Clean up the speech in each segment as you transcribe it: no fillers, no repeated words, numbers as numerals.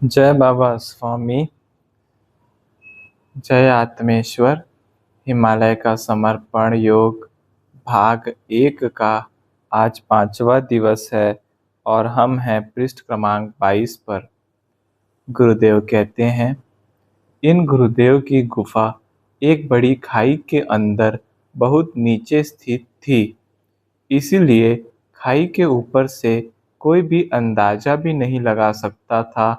जय बाबा स्वामी। जय आत्मेश्वर। हिमालय का समर्पण योग भाग 1 का आज 5वां दिवस है और हम हैं पृष्ठ क्रमांक 22 पर। गुरुदेव कहते हैं, इन गुरुदेव की गुफा एक बड़ी खाई के अंदर बहुत नीचे स्थित थी। इसीलिए खाई के ऊपर से कोई भी अंदाजा भी नहीं लगा सकता था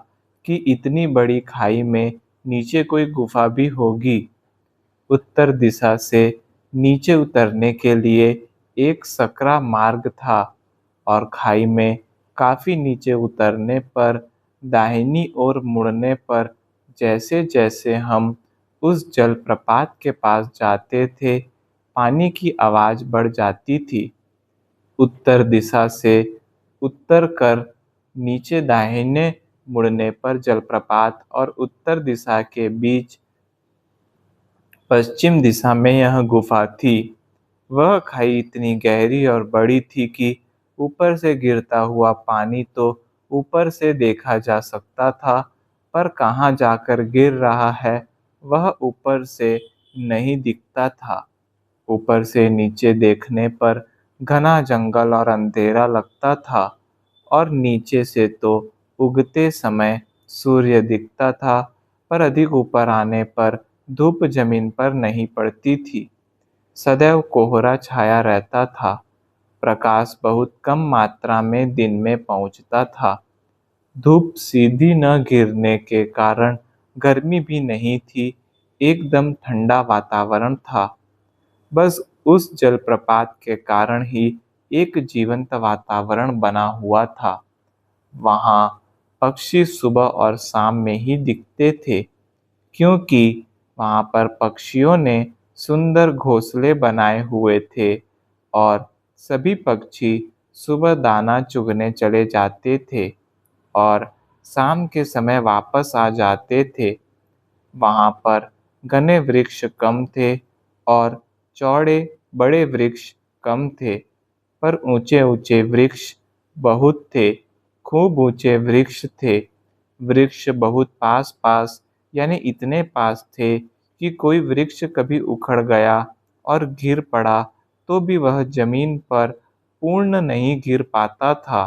कि इतनी बड़ी खाई में नीचे कोई गुफा भी होगी। उत्तर दिशा से नीचे उतरने के लिए एक सकरा मार्ग था और खाई में काफी नीचे उतरने पर दाहिनी ओर मुड़ने पर जैसे जैसे हम उस जलप्रपात के पास जाते थे, पानी की आवाज बढ़ जाती थी। उत्तर दिशा से उत्तर कर नीचे दाहिने मुड़ने पर जलप्रपात और उत्तर दिशा के बीच पश्चिम दिशा में यह गुफा थी। वह खाई इतनी गहरी और बड़ी थी कि ऊपर से गिरता हुआ पानी तो ऊपर से देखा जा सकता था, पर कहाँ जाकर गिर रहा है वह ऊपर से नहीं दिखता था। ऊपर से नीचे देखने पर घना जंगल और अंधेरा लगता था और नीचे से तो उगते समय सूर्य दिखता था, पर अधिक ऊपर आने पर धूप जमीन पर नहीं पड़ती थी। सदैव कोहरा छाया रहता था। प्रकाश बहुत कम मात्रा में दिन में पहुंचता था। धूप सीधी न गिरने के कारण गर्मी भी नहीं थी, एकदम ठंडा वातावरण था। बस उस जलप्रपात के कारण ही एक जीवंत वातावरण बना हुआ था। वहाँ पक्षी सुबह और शाम में ही दिखते थे, क्योंकि वहाँ पर पक्षियों ने सुंदर घोंसले बनाए हुए थे और सभी पक्षी सुबह दाना चुगने चले जाते थे और शाम के समय वापस आ जाते थे। वहाँ पर घने वृक्ष कम थे और चौड़े बड़े वृक्ष कम थे, पर ऊंचे ऊंचे वृक्ष बहुत थे। खूब ऊंचे वृक्ष थे। वृक्ष बहुत पास पास, यानी इतने पास थे कि कोई वृक्ष कभी उखड़ गया और गिर पड़ा तो भी वह जमीन पर पूर्ण नहीं गिर पाता था।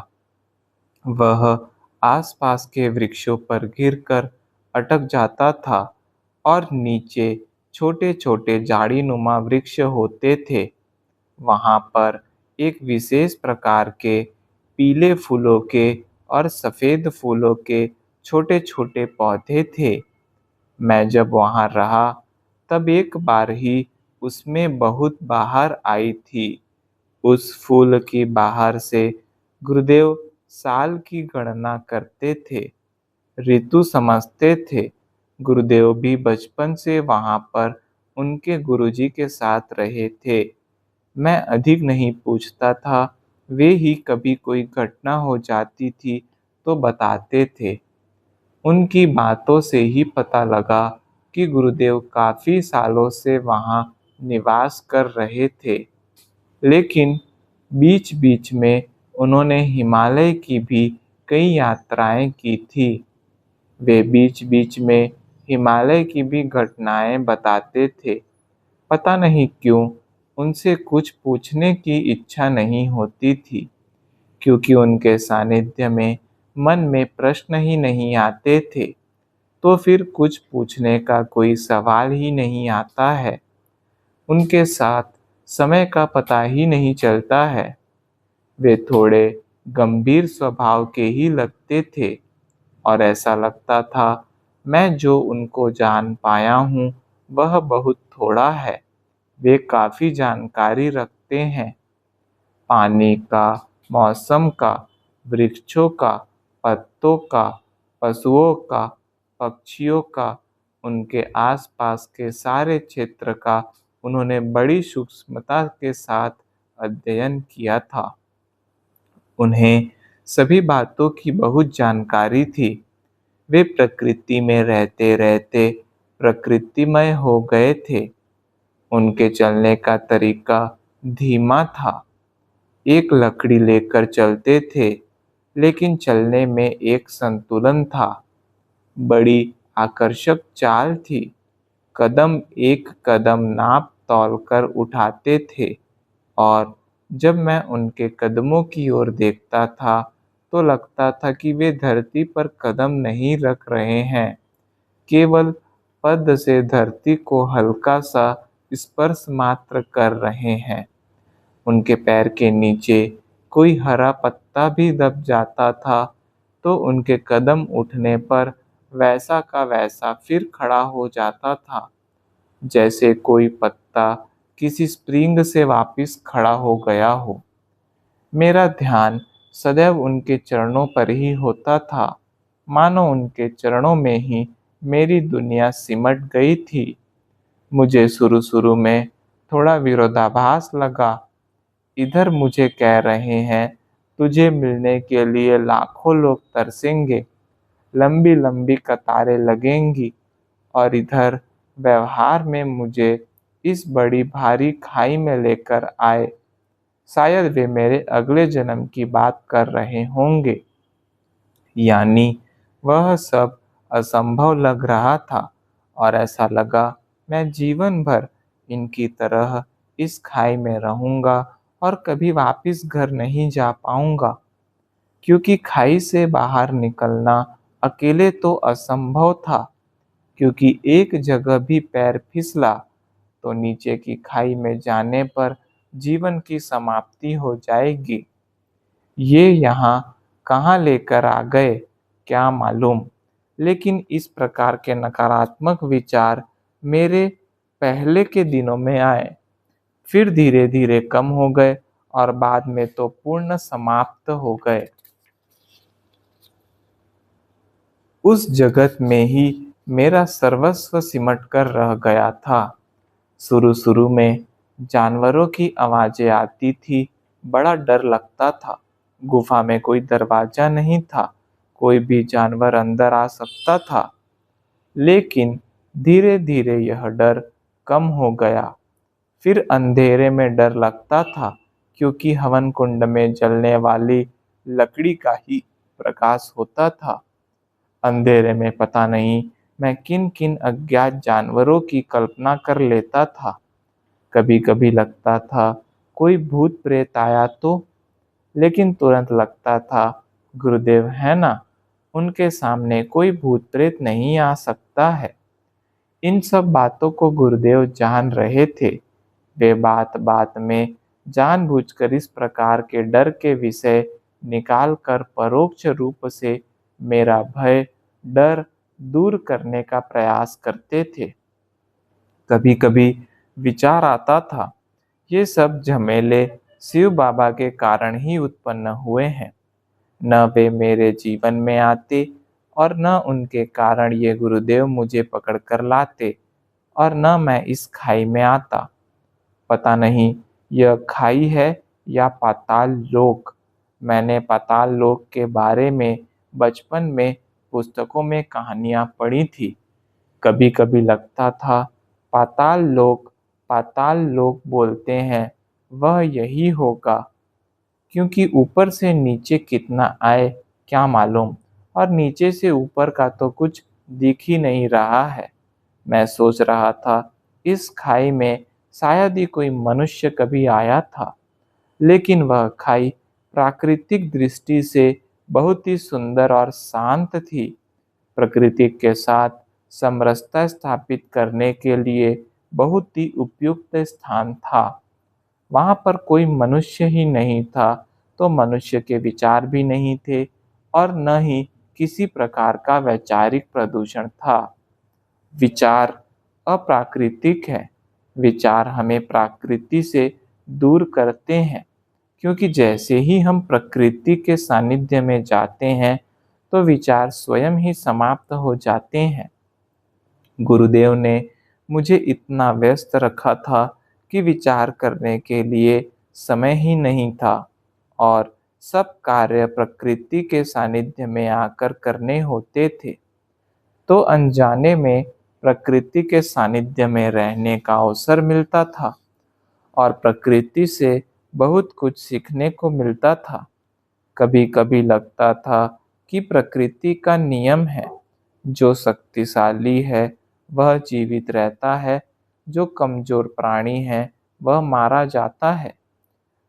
वह आसपास के वृक्षों पर गिरकर अटक जाता था और नीचे छोटे छोटे झाड़ीनुमा वृक्ष होते थे। वहाँ पर एक विशेष प्रकार के पीले फूलों के और सफ़ेद फूलों के छोटे छोटे पौधे थे। मैं जब वहाँ रहा तब एक बार ही उसमें बहुत बाहर आई थी। उस फूल की बाहर से गुरुदेव साल की गणना करते थे, ऋतु समझते थे। गुरुदेव भी बचपन से वहाँ पर उनके गुरुजी के साथ रहे थे। मैं अधिक नहीं पूछता था, वे ही कभी कोई घटना हो जाती थी तो बताते थे। उनकी बातों से ही पता लगा कि गुरुदेव काफ़ी सालों से वहाँ निवास कर रहे थे, लेकिन बीच बीच में उन्होंने हिमालय की भी कई यात्राएं की थी। वे बीच बीच में हिमालय की भी घटनाएं बताते थे। पता नहीं क्यों उनसे कुछ पूछने की इच्छा नहीं होती थी, क्योंकि उनके सानिध्य में मन में प्रश्न ही नहीं आते थे, तो फिर कुछ पूछने का कोई सवाल ही नहीं आता है। उनके साथ समय का पता ही नहीं चलता है। वे थोड़े गंभीर स्वभाव के ही लगते थे और ऐसा लगता था मैं जो उनको जान पाया हूँ वह बहुत थोड़ा है। वे काफ़ी जानकारी रखते हैं, पानी का, मौसम का, वृक्षों का, पत्तों का, पशुओं का, पक्षियों का, उनके आसपास के सारे क्षेत्र का उन्होंने बड़ी सूक्ष्मता के साथ अध्ययन किया था। उन्हें सभी बातों की बहुत जानकारी थी। वे प्रकृति में रहते रहते प्रकृतिमय हो गए थे। उनके चलने का तरीका धीमा था। एक लकड़ी लेकर चलते थे, लेकिन चलने में एक संतुलन था। बड़ी आकर्षक चाल थी। कदम एक कदम नाप तौल कर उठाते थे और जब मैं उनके कदमों की ओर देखता था, तो लगता था कि वे धरती पर कदम नहीं रख रहे हैं, केवल पद से धरती को हल्का सा स्पर्श मात्र कर रहे हैं। उनके पैर के नीचे कोई हरा पत्ता भी दब जाता था, तो उनके कदम उठने पर वैसा का वैसा फिर खड़ा हो जाता था, जैसे कोई पत्ता किसी स्प्रिंग से वापस खड़ा हो गया हो। मेरा ध्यान सदैव उनके चरणों पर ही होता था, मानो उनके चरणों में ही मेरी दुनिया सिमट गई थी। मुझे शुरू-शुरू में थोड़ा विरोधाभास लगा। इधर मुझे कह रहे हैं, तुझे मिलने के लिए लाखों लोग तरसेंगे, लंबी-लंबी कतारें लगेंगी, और इधर व्यवहार में मुझे इस बड़ी भारी खाई में लेकर आए। शायद वे मेरे अगले जन्म की बात कर रहे होंगे। यानी वह सब असंभव लग रहा था और ऐसा लगा मैं जीवन भर इनकी तरह इस खाई में रहूंगा और कभी वापस घर नहीं जा पाऊंगा, क्योंकि खाई से बाहर निकलना अकेले तो असंभव था, क्योंकि एक जगह भी पैर फिसला तो नीचे की खाई में जाने पर जीवन की समाप्ति हो जाएगी। ये यहाँ कहाँ लेकर आ गए, क्या मालूम। लेकिन इस प्रकार के नकारात्मक विचार मेरे पहले के दिनों में आए, फिर धीरे धीरे कम हो गए और बाद में तो पूर्ण समाप्त हो गए। उस जगत में ही मेरा सर्वस्व सिमट कर रह गया था। शुरू-शुरू में जानवरों की आवाजें आती थी, बड़ा डर लगता था। गुफा में कोई दरवाजा नहीं था, कोई भी जानवर अंदर आ सकता था। लेकिन धीरे-धीरे यह डर कम हो गया। फिर अंधेरे में डर लगता था, क्योंकि हवन कुंड में जलने वाली लकड़ी का ही प्रकाश होता था। अंधेरे में पता नहीं मैं किन-किन अज्ञात जानवरों की कल्पना कर लेता था। कभी-कभी लगता था कोई भूत प्रेत आया तो, लेकिन तुरंत लगता था गुरुदेव है ना, उनके सामने कोई भूत प्रेत नहीं आ सकता है। इन सब बातों को गुरुदेव जान रहे थे। वे बात-बात में जानबूझकर इस प्रकार के डर के विषय निकाल कर परोक्ष रूप से मेरा भय, डर दूर करने का प्रयास करते थे। कभी-कभी विचार आता था, ये सब झमेले शिव बाबा के कारण ही उत्पन्न हुए हैं। न वे मेरे जीवन में आते और न उनके कारण ये गुरुदेव मुझे पकड़ कर लाते और न मैं इस खाई में आता। पता नहीं यह खाई है या पाताल लोक। मैंने पाताल लोक के बारे में बचपन में पुस्तकों में कहानियाँ पढ़ी थी। कभी-कभी लगता था पाताल लोक बोलते हैं, वह यही होगा, क्योंकि ऊपर से नीचे कितना आए क्या मालूम, और नीचे से ऊपर का तो कुछ दिख ही नहीं रहा है। मैं सोच रहा था इस खाई में शायद ही कोई मनुष्य कभी आया था, लेकिन वह खाई प्राकृतिक दृष्टि से बहुत ही सुंदर और शांत थी। प्रकृति के साथ समरसता स्थापित करने के लिए बहुत ही उपयुक्त स्थान था। वहाँ पर कोई मनुष्य ही नहीं था, तो मनुष्य के विचार भी नहीं थे और न ही किसी प्रकार का वैचारिक प्रदूषण था। विचार अप्राकृतिक है। विचार हमें प्रकृति से दूर करते हैं, क्योंकि जैसे ही हम प्रकृति के सानिध्य में जाते हैं, तो विचार स्वयं ही समाप्त हो जाते हैं। गुरुदेव ने मुझे इतना व्यस्त रखा था कि विचार करने के लिए समय ही नहीं था और सब कार्य प्रकृति के सानिध्य में आकर करने होते थे। तो अनजाने में प्रकृति के सानिध्य में रहने का अवसर मिलता था और प्रकृति से बहुत कुछ सीखने को मिलता था। कभी-कभी लगता था कि प्रकृति का नियम है, जो शक्तिशाली है वह जीवित रहता है, जो कमजोर प्राणी है वह मारा जाता है।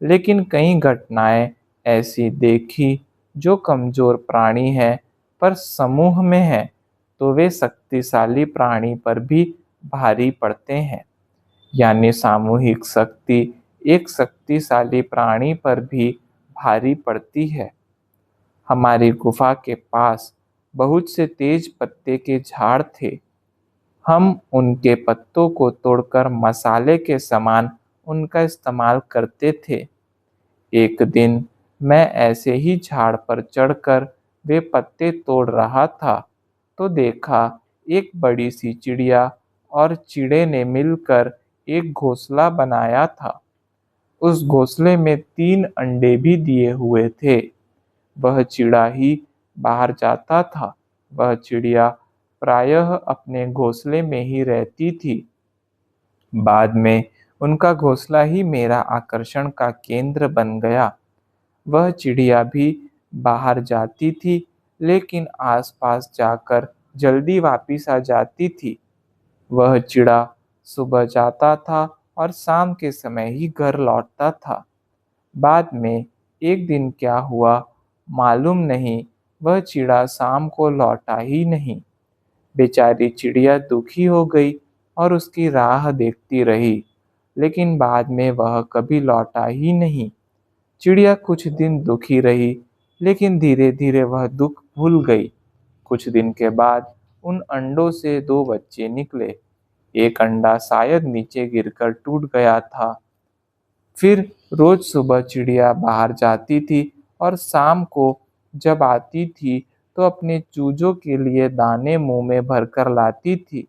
लेकिन कई घटनाएं ऐसी देखी जो कमजोर प्राणी है पर समूह में है तो वे शक्तिशाली प्राणी पर भी भारी पड़ते हैं। यानी सामूहिक शक्ति एक शक्तिशाली प्राणी पर भी भारी पड़ती है। हमारी गुफा के पास बहुत से तेज पत्ते के झाड़ थे। हम उनके पत्तों को तोड़कर मसाले के समान उनका इस्तेमाल करते थे। एक दिन मैं ऐसे ही झाड़ पर चढ़कर वे पत्ते तोड़ रहा था तो देखा एक बड़ी सी चिड़िया और चिड़े ने मिलकर एक घोंसला बनाया था। उस घोंसले में 3 अंडे भी दिए हुए थे। वह चिड़ा ही बाहर जाता था। वह चिड़िया प्रायः अपने घोंसले में ही रहती थी। बाद में उनका घोंसला ही मेरा आकर्षण का केंद्र बन गया। वह चिड़िया भी बाहर जाती थी, लेकिन आसपास जाकर जल्दी वापिस आ जाती थी। वह चिड़ा सुबह जाता था और शाम के समय ही घर लौटता था। बाद में एक दिन क्या हुआ मालूम नहीं, वह चिड़ा शाम को लौटा ही नहीं। बेचारी चिड़िया दुखी हो गई और उसकी राह देखती रही, लेकिन बाद में वह कभी लौटा ही नहीं। चिड़िया कुछ दिन दुखी रही, लेकिन धीरे धीरे वह दुख भूल गई। कुछ दिन के बाद उन अंडों से 2 बच्चे निकले। एक अंडा शायद नीचे गिरकर टूट गया था। फिर रोज सुबह चिड़िया बाहर जाती थी और शाम को जब आती थी तो अपने चूजों के लिए दाने मुंह में भरकर लाती थी।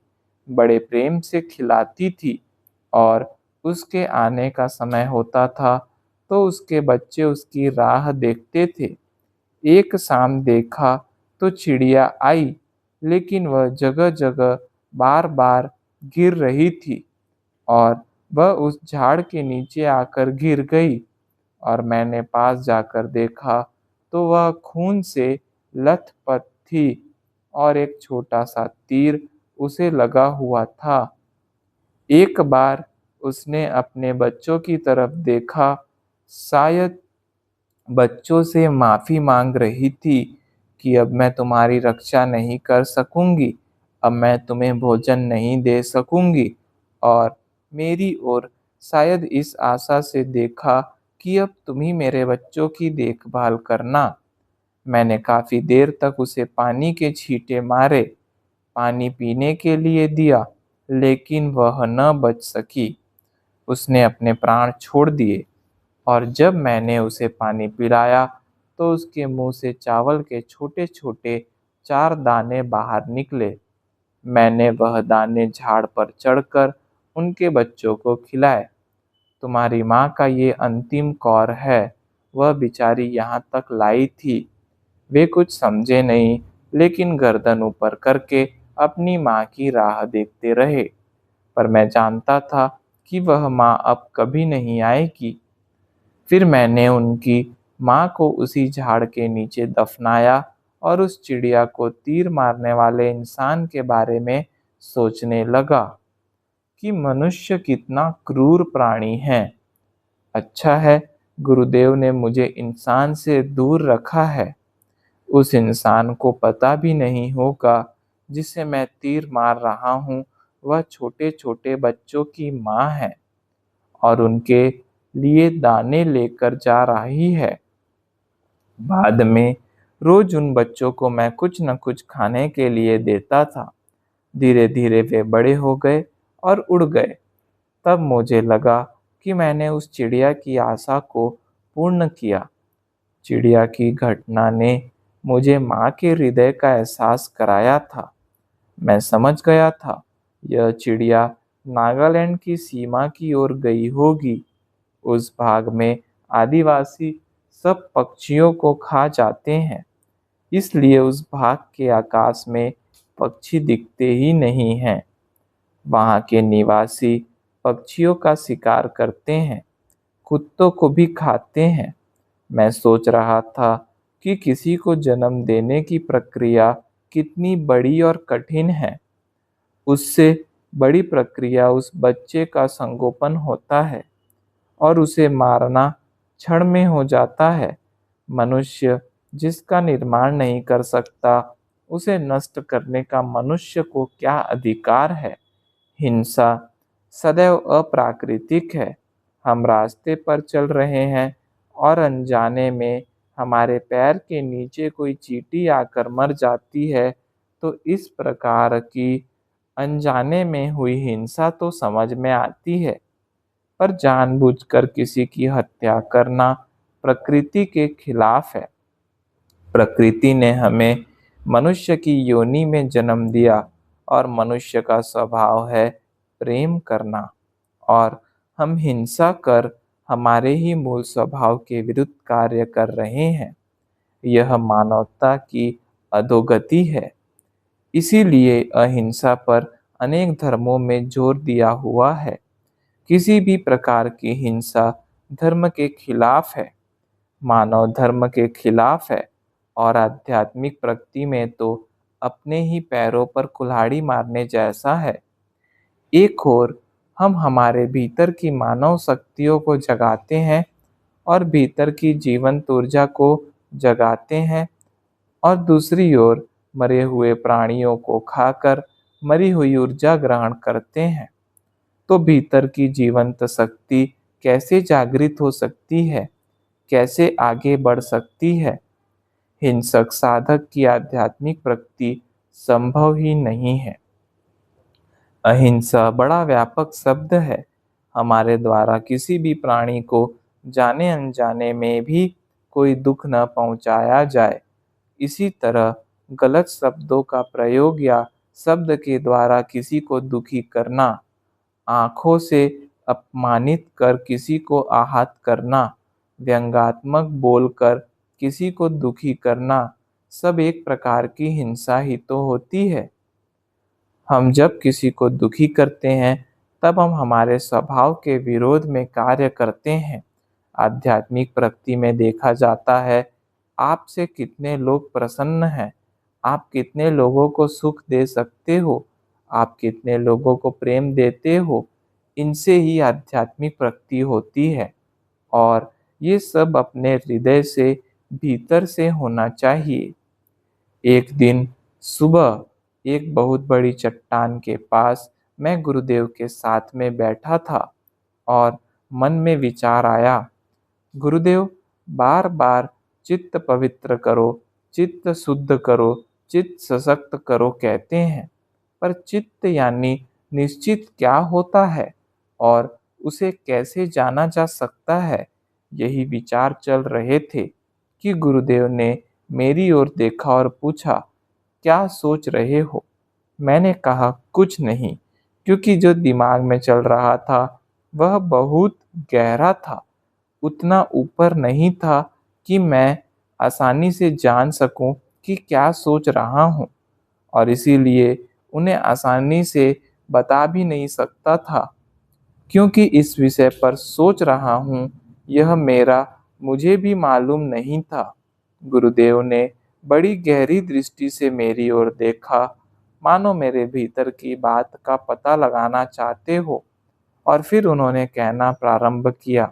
बड़े प्रेम से खिलाती थी और उसके आने का समय होता था तो उसके बच्चे उसकी राह देखते थे। एक शाम देखा तो चिड़िया आई, लेकिन वह जगह जगह बार बार गिर रही थी और वह उस झाड़ के नीचे आकर गिर गई। और मैंने पास जाकर देखा तो वह खून से लथपथ थी और एक छोटा सा तीर उसे लगा हुआ था। एक बार उसने अपने बच्चों की तरफ देखा, शायद बच्चों से माफी मांग रही थी कि अब मैं तुम्हारी रक्षा नहीं कर सकूंगी, अब मैं तुम्हें भोजन नहीं दे सकूंगी। और मेरी ओर शायद इस आशा से देखा कि अब तुम ही मेरे बच्चों की देखभाल करना। मैंने काफी देर तक उसे पानी के छींटे मारे, पानी पीने के लिए दिया, लेकिन वह न बच सकी। उसने अपने प्राण छोड़ दिए और जब मैंने उसे पानी पिलाया तो उसके मुंह से चावल के छोटे छोटे 4 दाने बाहर निकले। मैंने वह दाने झाड़ पर चढ़कर उनके बच्चों को खिलाए। तुम्हारी माँ का ये अंतिम कौर है, वह बेचारी यहाँ तक लाई थी। वे कुछ समझे नहीं, लेकिन गर्दन ऊपर करके अपनी माँ की राह देखते रहे। पर मैं जानता था कि वह माँ अब कभी नहीं आएगी। फिर मैंने उनकी माँ को उसी झाड़ के नीचे दफनाया और उस चिड़िया को तीर मारने वाले इंसान के बारे में सोचने लगा कि मनुष्य कितना क्रूर प्राणी है। अच्छा है, गुरुदेव ने मुझे इंसान से दूर रखा है। उस इंसान को पता भी नहीं होगा जिसे मैं तीर मार रहा हूँ, वह छोटे छोटे बच्चों की माँ है और उनके लिए दाने लेकर जा रही है। बाद में रोज उन बच्चों को मैं कुछ न कुछ खाने के लिए देता था। धीरे धीरे वे बड़े हो गए और उड़ गए। तब मुझे लगा कि मैंने उस चिड़िया की आशा को पूर्ण किया। चिड़िया की घटना ने मुझे माँ के हृदय का एहसास कराया था। मैं समझ गया था यह चिड़िया नागालैंड की सीमा की ओर गई होगी। उस भाग में आदिवासी सब पक्षियों को खा जाते हैं, इसलिए उस भाग के आकाश में पक्षी दिखते ही नहीं हैं। वहाँ के निवासी पक्षियों का शिकार करते हैं, कुत्तों को भी खाते हैं। मैं सोच रहा था कि किसी को जन्म देने की प्रक्रिया कितनी बड़ी और कठिन है। उससे बड़ी प्रक्रिया उस बच्चे का संगोपन होता है और उसे मारना क्षण में हो जाता है। मनुष्य जिसका निर्माण नहीं कर सकता, उसे नष्ट करने का मनुष्य को क्या अधिकार है? हिंसा सदैव अप्राकृतिक है। हम रास्ते पर चल रहे हैं और अनजाने में हमारे पैर के नीचे कोई चींटी आकर मर जाती है, तो इस प्रकार की अनजाने में हुई हिंसा तो समझ में आती है, पर जानबूझकर किसी की हत्या करना प्रकृति के खिलाफ है। प्रकृति ने हमें मनुष्य की योनि में जन्म दिया और मनुष्य का स्वभाव है प्रेम करना, और हम हिंसा कर हमारे ही मूल स्वभाव के विरुद्ध कार्य कर रहे हैं। यह मानवता की अधोगति है। इसीलिए अहिंसा पर अनेक धर्मों में जोर दिया हुआ है। किसी भी प्रकार की हिंसा धर्म के खिलाफ है, मानव धर्म के खिलाफ है, और आध्यात्मिक प्रगति में तो अपने ही पैरों पर कुल्हाड़ी मारने जैसा है। एक ओर हम हमारे भीतर की मानव शक्तियों को जगाते हैं और भीतर की जीवंत ऊर्जा को जगाते हैं, और दूसरी ओर मरे हुए प्राणियों को खाकर मरी हुई ऊर्जा ग्रहण करते हैं। तो भीतर की जीवंत शक्ति कैसे जागृत हो सकती है? कैसे आगे बढ़ सकती है? हिंसक साधक की आध्यात्मिक प्रगति संभव ही नहीं है। अहिंसा बड़ा व्यापक शब्द है। हमारे द्वारा किसी भी प्राणी को जाने अनजाने में भी कोई दुख न पहुंचाया जाए। इसी तरह गलत शब्दों का प्रयोग या शब्द के द्वारा किसी को दुखी करना, आँखों से अपमानित कर किसी को आहत करना, व्यंग्यात्मक बोलकर किसी को दुखी करना, सब एक प्रकार की हिंसा ही तो होती है। हम जब किसी को दुखी करते हैं, तब हम हमारे स्वभाव के विरोध में कार्य करते हैं। आध्यात्मिक प्रगति में देखा जाता है, आपसे कितने लोग प्रसन्न हैं, आप कितने लोगों को सुख दे सकते हो, आप कितने लोगों को प्रेम देते हो, इनसे ही आध्यात्मिक प्रगति होती है। और ये सब अपने हृदय से, भीतर से होना चाहिए। एक दिन सुबह एक बहुत बड़ी चट्टान के पास मैं गुरुदेव के साथ में बैठा था और मन में विचार आया, गुरुदेव बार बार चित्त पवित्र करो, चित्त शुद्ध करो, चित्त सशक्त करो कहते हैं, पर चित्त यानी निश्चित क्या होता है और उसे कैसे जाना जा सकता है? यही विचार चल रहे थे कि गुरुदेव ने मेरी ओर देखा और पूछा, क्या सोच रहे हो? मैंने कहा कुछ नहीं, क्योंकि जो दिमाग में चल रहा था वह बहुत गहरा था, उतना ऊपर नहीं था कि मैं आसानी से जान सकूं कि क्या सोच रहा हूं, और इसीलिए उन्हें आसानी से बता भी नहीं सकता था, क्योंकि इस विषय पर सोच रहा हूं यह मेरा मुझे भी मालूम नहीं था। गुरुदेव ने बड़ी गहरी दृष्टि से मेरी ओर देखा, मानो मेरे भीतर की बात का पता लगाना चाहते हो, और फिर उन्होंने कहना प्रारंभ किया,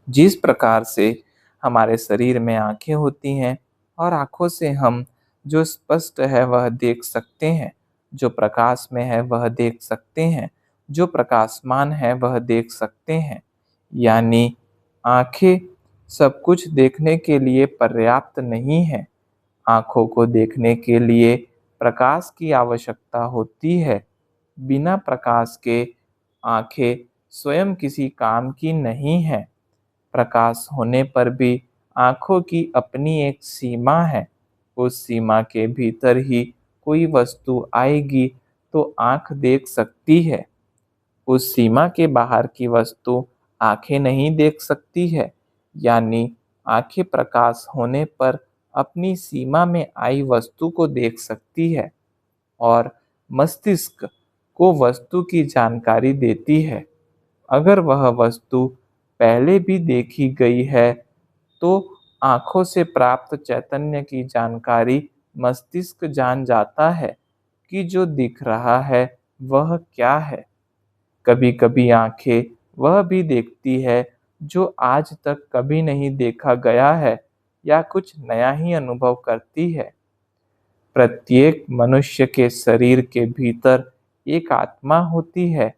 जिस प्रकार से हमारे शरीर में आंखें होती हैं और आंखों से हम जो स्पष्ट है वह देख सकते हैं, जो प्रकाश में है वह देख सकते हैं, जो प्रकाशमान है वह देख सकते हैं, यानी आंखें सब कुछ देखने के लिए पर्याप्त नहीं है। आंखों को देखने के लिए प्रकाश की आवश्यकता होती है। बिना प्रकाश के आंखें स्वयं किसी काम की नहीं है। प्रकाश होने पर भी आँखों की अपनी एक सीमा है। उस सीमा के भीतर ही कोई वस्तु आएगी तो आँख देख सकती है। उस सीमा के बाहर की वस्तु आँखें नहीं देख सकती है। यानी आँखें प्रकाश होने पर अपनी सीमा में आई वस्तु को देख सकती है और मस्तिष्क को वस्तु की जानकारी देती है। अगर वह वस्तु पहले भी देखी गई है तो आँखों से प्राप्त चैतन्य की जानकारी मस्तिष्क जान जाता है कि जो दिख रहा है वह क्या है। कभी-कभी आंखें वह भी देखती है जो आज तक कभी नहीं देखा गया है या कुछ नया ही अनुभव करती है। प्रत्येक मनुष्य के शरीर के भीतर एक आत्मा होती है।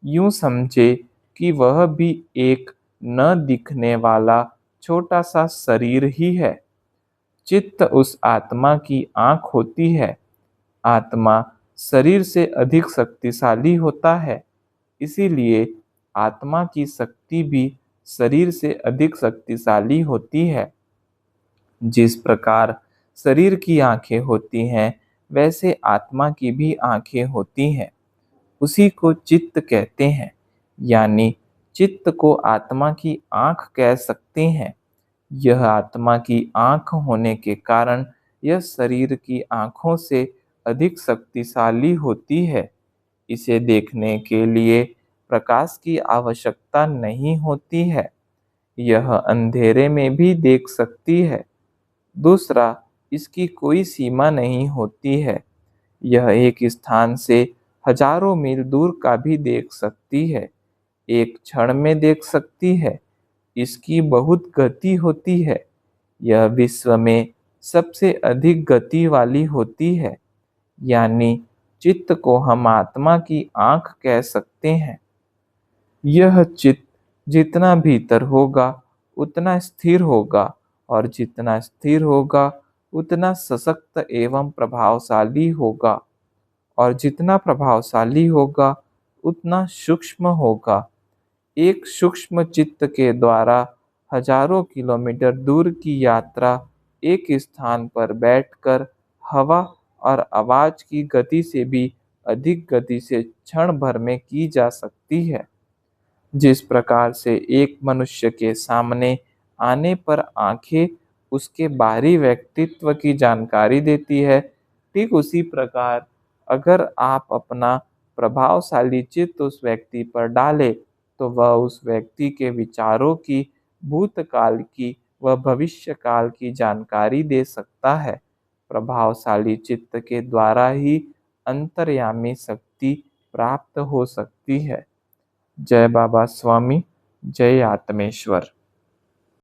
यूं समझे कि वह भी एक न दिखने वाला छोटा सा शरीर ही है। चित्त उस आत्मा की आंख होती है। आत्मा शरीर से अधिक शक्तिशाली होता है, इसीलिए आत्मा की शक्ति भी शरीर से अधिक शक्तिशाली होती है। जिस प्रकार शरीर की आंखें होती हैं, वैसे आत्मा की भी आंखें होती हैं। उसी को चित्त कहते हैं, यानी चित्त को आत्मा की आंख कह सकते हैं। यह आत्मा की आंख होने के कारण यह शरीर की आंखों से अधिक शक्तिशाली होती है। इसे देखने के लिए प्रकाश की आवश्यकता नहीं होती है। यह अंधेरे में भी देख सकती है। दूसरा, इसकी कोई सीमा नहीं होती है। यह एक स्थान से हजारों मील दूर का भी देख सकती है। एक क्षण में देख सकती है। इसकी बहुत गति होती है। यह विश्व में सबसे अधिक गति वाली होती है, यानी चित्त को हम आत्मा की आंख कह सकते हैं। यह चित्त जितना भीतर होगा उतना स्थिर होगा, और जितना स्थिर होगा उतना सशक्त एवं प्रभावशाली होगा, और जितना प्रभावशाली होगा उतना सूक्ष्म होगा। एक सूक्ष्म चित्त के द्वारा हजारों किलोमीटर दूर की यात्रा एक स्थान पर बैठकर हवा और आवाज की गति से भी अधिक गति से क्षण भर में की जा सकती है। जिस प्रकार से एक मनुष्य के सामने आने पर आंखें उसके बाहरी व्यक्तित्व की जानकारी देती है, ठीक उसी प्रकार अगर आप अपना प्रभावशाली चित्त उस व्यक्ति पर डालें, तो वह उस व्यक्ति के विचारों की, भूतकाल की व भविष्य काल की जानकारी दे सकता है। प्रभावशाली चित्त के द्वारा ही अंतर्यामी शक्ति प्राप्त हो सकती है। जय बाबा स्वामी, जय आत्मेश्वर।